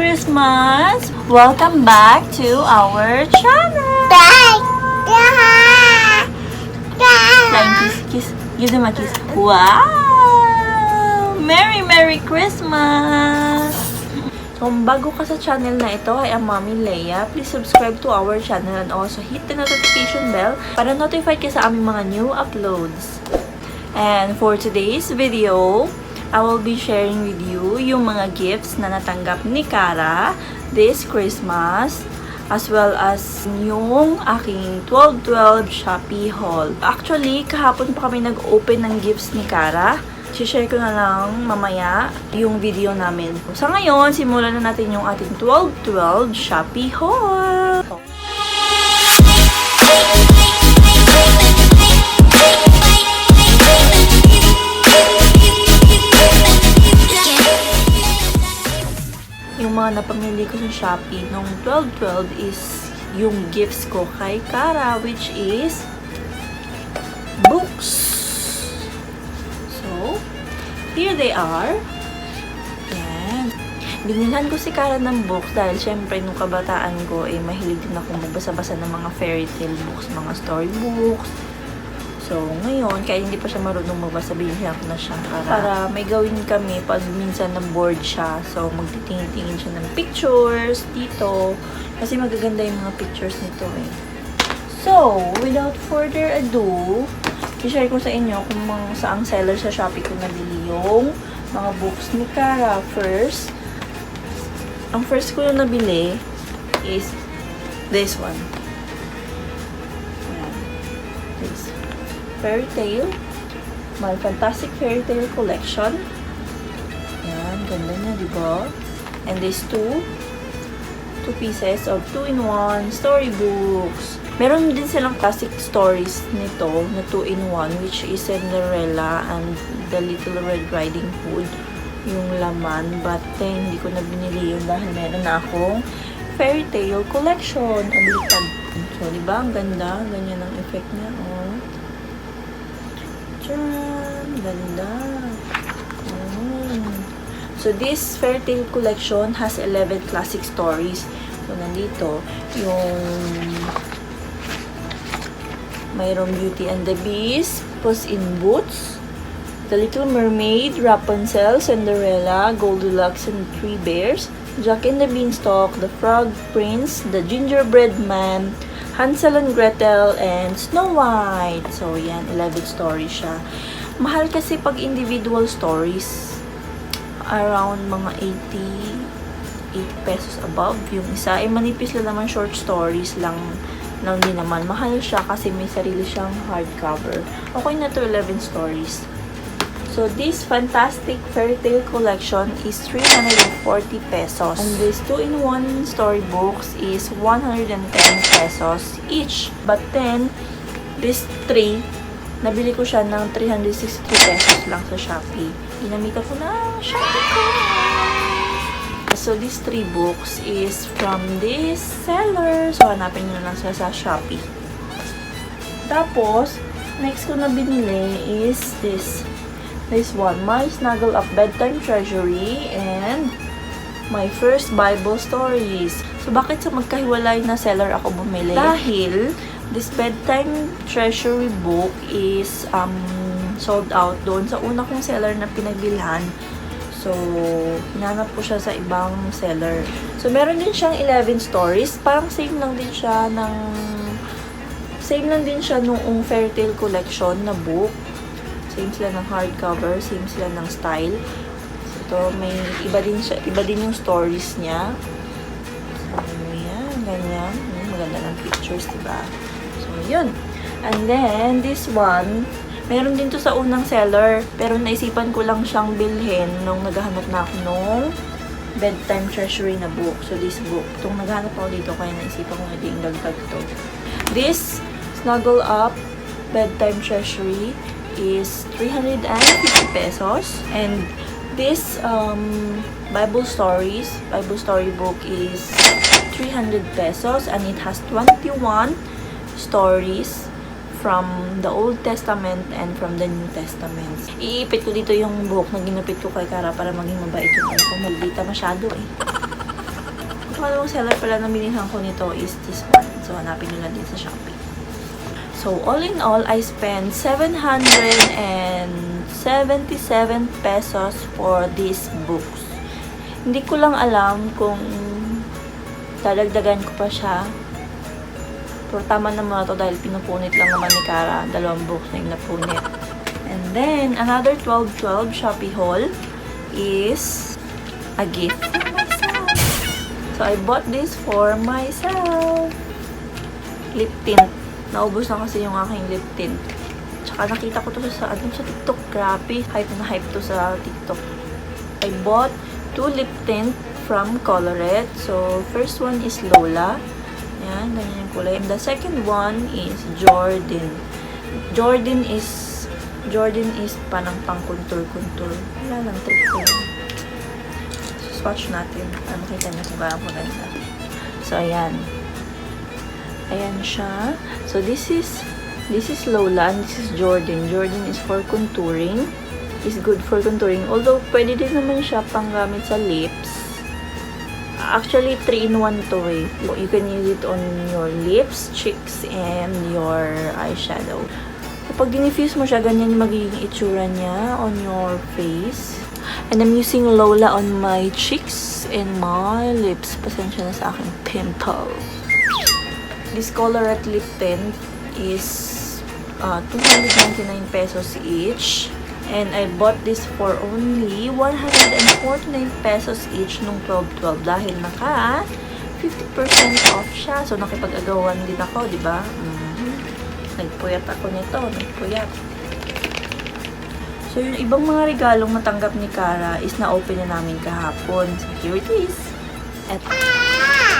Christmas! Welcome back to our channel! Flying kiss, kiss. Give them a kiss. Wow! Merry Christmas! So, kung bago ka sa channel na ito, ay ang Mommy Leia. Please subscribe to our channel and also hit the notification bell para notified ka sa aming mga new uploads. And for today's video, I will be sharing with you yung mga gifts na natanggap ni Kara this Christmas, as well as yung aking 12/12 Shopee haul. Actually, kahapon pa kami nag-open ng gifts ni Kara. I-share ko na lang mamaya yung video namin. Sa ngayon, simulan na natin yung ating 12/12 Shopee haul. Yung mga napamili ko sa Shopee nung 12/12 is yung gifts ko kay Kara, which is books. So, here they are. Yan. Binilhan ko si Kara ng books dahil syempre nung kabataan ko mahilig din ako magbasa-basa ng mga fairy tale books, mga storybooks. So, ngayon, kaya hindi pa siya marunong magbasa, binigyan ko na siya para may gawin kami pag minsan na bored siya. So, magtitingin-tingin siya ng pictures dito. Kasi magaganda yung mga pictures nito eh. So, without further ado, i-share ko sa inyo kung saang seller sa Shopee ko nabili yung mga books ni Kara. First, ang first ko na nabili is this one. This fairy tale, my fantastic fairy tale collection. Yan, ganda niya, diba? And these two pieces of 2-in-1 storybooks. Meron din silang classic stories nito na 2-in-1, which is Cinderella and the Little Red Riding Hood yung laman, but hindi ko na binili yun dahil meron na akong fairy tale collection. Ang litag. So, diba? Ang ganda. Ganyan ang effect niya. Oh. Ganda. So, this fairy tale collection has 11 classic stories. So, nandito yung mayroong Beauty and the Beast, Puss in Boots, The Little Mermaid, Rapunzel, Cinderella, Goldilocks and Three Bears, Jack and the Beanstalk, The Frog Prince, The Gingerbread Man, Hansel and Gretel, and Snow White. So, yan, 11 stories siya. Mahal kasi pag individual stories. Around mga 80 pesos above. Yung isa, manipis lang naman, short stories lang din naman. Mahal siya kasi may sarili siyang hardcover. Okay na to, 11 stories. So, this fantastic fairy tale collection is 340 pesos. And this 2-in-1 storybooks is 110 pesos each. But then, this 3, nabili ko siya ng 363 pesos lang sa Shopee. Ginamitan ko na Shopee ko. So, these 3 books is from this seller. So, hanapin nyo lang sa Shopee. Tapos, next ko na binili is this one, My Snuggle Up Bedtime Treasury and My First Bible Stories. So, bakit sa magkahiwalay na seller ako bumili? Dahil, this Bedtime Treasury book is sold out doon sa una kong seller na pinagbilhan. So, hinanap ko siya sa ibang seller. So, meron din siyang 11 stories. Parang same lang din siya noong fairy tale collection na book. Same sila ng hardcover, same sila ng style. So, ito, may iba din yung stories niya. So, yan, ganyan. Maganda ng pictures, diba? So, yun. And then, this one, meron din to sa unang seller, pero naisipan ko lang siyang bilhin nung naghahanap na ako nung Bedtime Treasury na book. So, this book. Itong naghahanap ako dito, kaya naisipan ko nga din dagdag to. This Snuggle Up Bedtime Treasury is 350 pesos. And this Bible story book is 300 pesos. And it has 21 stories from the Old Testament and from the New Testament. Iipit ko dito yung book na ginapit ko kay Kara para maging mabait yung ano ko. Maldita masyado eh. pinakamagandang seller pala na binilhan ko nito is this one. So, hanapin nyo lang din sa Shopee. So, all in all, I spent 777 pesos for these books. Hindi ko lang alam kung dadagdagan ko pa siya. Pero tama naman ito dahil pinupunit lang naman ni Kara. 2 books na yung napunit. And then, another 12/12 Shopee haul is a gift for myself. So, I bought this for myself. Lip tint. Naubos na kasi yung aking lip tint. Tsaka nakita ko to sa TikTok. Grabe. Hype na hype to sa TikTok. I bought 2 lip tint from Coloret. So, first one is Lola. Yan, ganyan yung kulay. And the second one is Jordan. Jordan is panang pang-contour-contour. Wala lang, trick ko lang. Swatch natin. Para makita niyo kung gaano maganda. So, ayan. Ayan siya. So, this is Lola and this is Jordan. Jordan is for contouring. Is good for contouring. Although, pwede din naman siya pang gamit sa lips. Actually, 3-in-1 to eh. You can use it on your lips, cheeks, and your eyeshadow. Kapag dinifuse mo siya, ganyan yung magiging itsura niya on your face. And I'm using Lola on my cheeks and my lips. Pasensya na sa aking pimple. This Coloret lip tint is 299 pesos each. And I bought this for only 149 pesos each nung 12/12 dahil naka 50% off siya. So, nakipag-agawan din ako, di ba? Nagpuyat ako nito. Nagpuyat. So, yung ibang mga regalong natanggap ni Kara is na-open na namin kahapon. So, here it is. Eto.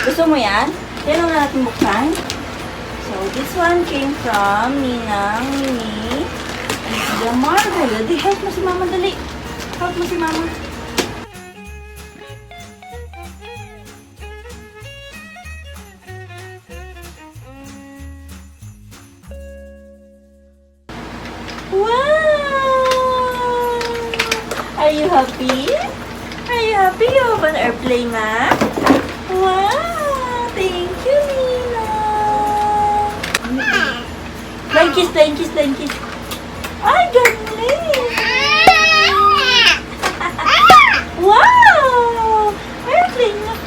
Gusto mo yan? Yan ang natin buksan. So, this one came from Ninang Mini The Marvel. Di, help mo si Mama, dali. Help mo si Mama. Wow! Are you happy? Are you happy? You have an airplane, Ma? Wow! Thank you, Nina. Flying kiss, flying kiss, flying kiss. Ay, galing! Wow! Airplane na.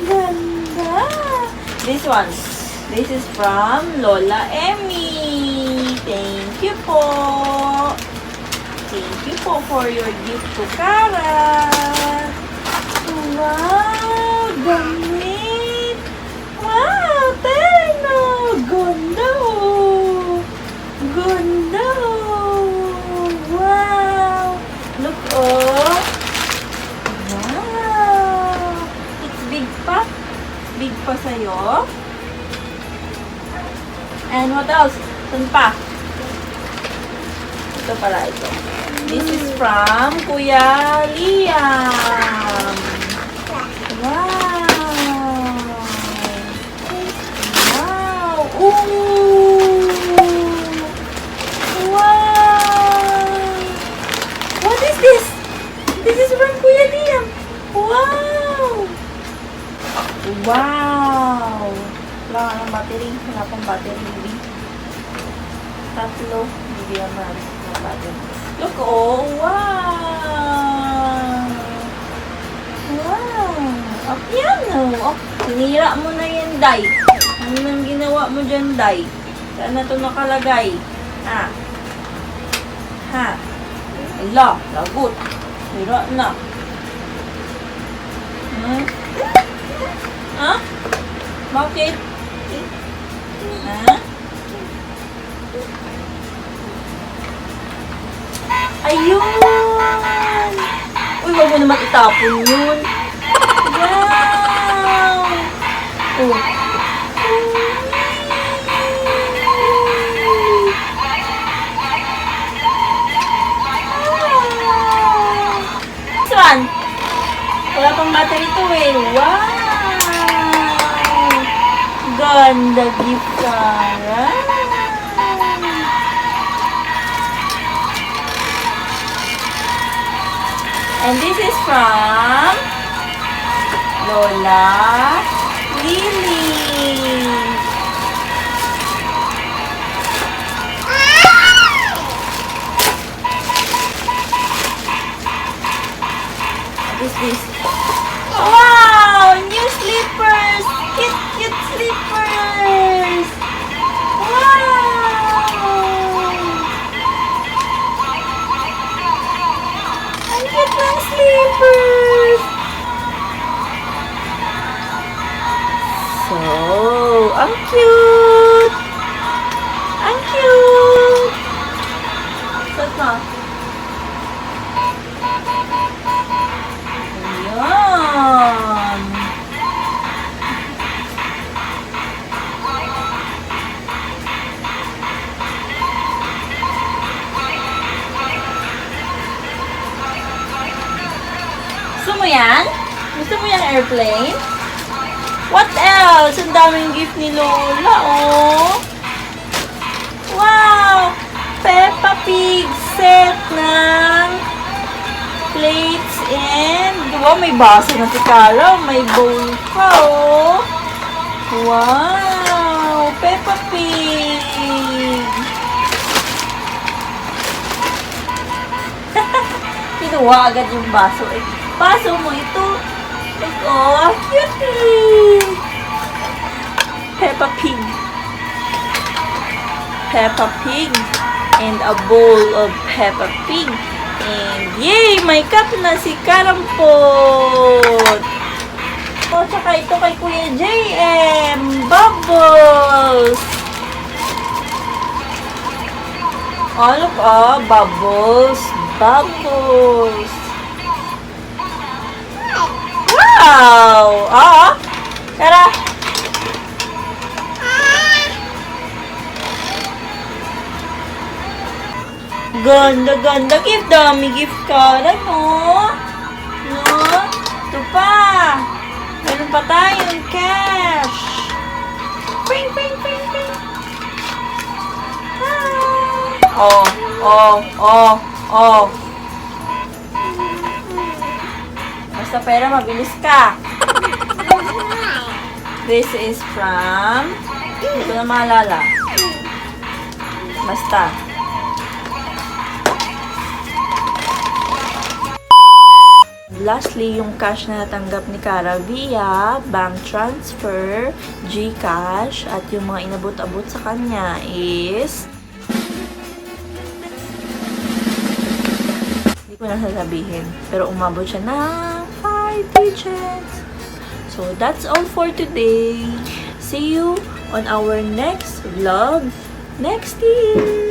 Ganda! This one. This is from Lola Emmy. Thank you po. Thank you po for your gift to Kara. Wow! Gamit! Wow! Terno! Ganda oh! Ganda oh! Wow! Look oh! Wow! It's big pa. Big pa sa'yo. And what else? Saan pa? Ito pala ito. This is from Kuya Liam. Wow! Wow! Ooh! Wow! What is this? This is from Kuya Liam. Wow! Wow! Wala ka ng battery. Wala pang battery. Tatlo. Hindi naman. Wala battery. Look, oh! Wow! Wow! Oh, piano! Oh, sinira mo na yan, Day. Ano nang ginawa mo dyan, Day? Saan na ito nakalagay? Ha? Ha? Ala, lagot. Sira na. Ha? Bakit? Ha? Ayun! Uy, wag mo naman itapon yun. Wow! Oh. This one. Wala pang battery to eh. Wow! Ganda gift, Kara. And this is from Lola Lily. What is this? Wow! New slippers! Cute, cute slippers! Wow! Ang cute ng slippers! So, ang cute! Ang cute! Saan na? Ayan! Gusto mo yan? Gusto mo yung airplane? What else? Ang daming gift ni Lola, oh! Wow! Peppa Pig set ng plates and... Diba, may baso na si Kara. May bowl pa, oh! Wow! Peppa Pig! Kinuha agad yung baso, eh. Baso mo ito. Oh, cutie! Peppa Pig. Peppa Pig. And a bowl of Peppa Pig. And yay! May cup na si Karampot. Oh, tsaka ito kay Kuya JM. Bubbles. Oh, look, oh. Bubbles. Bubbles. Wow! Ah! Tara! Ganda, ganda. Gift, dami gift ka. No? No? Ito pa. Meron pa tayong cash. Ping, ping, ping, ping. Ah. Oh, oh, oh, oh. Basta pera, mabilis ka. This is from... Hindi ko na maalala. Basta. Lastly, yung cash na natanggap ni Kara via bank transfer, GCash, at yung mga inabot-abot sa kanya is... Hindi ko na sasabihin. Pero umabot siya ng 5 digits. So, that's all for today. See you on our next vlog next year.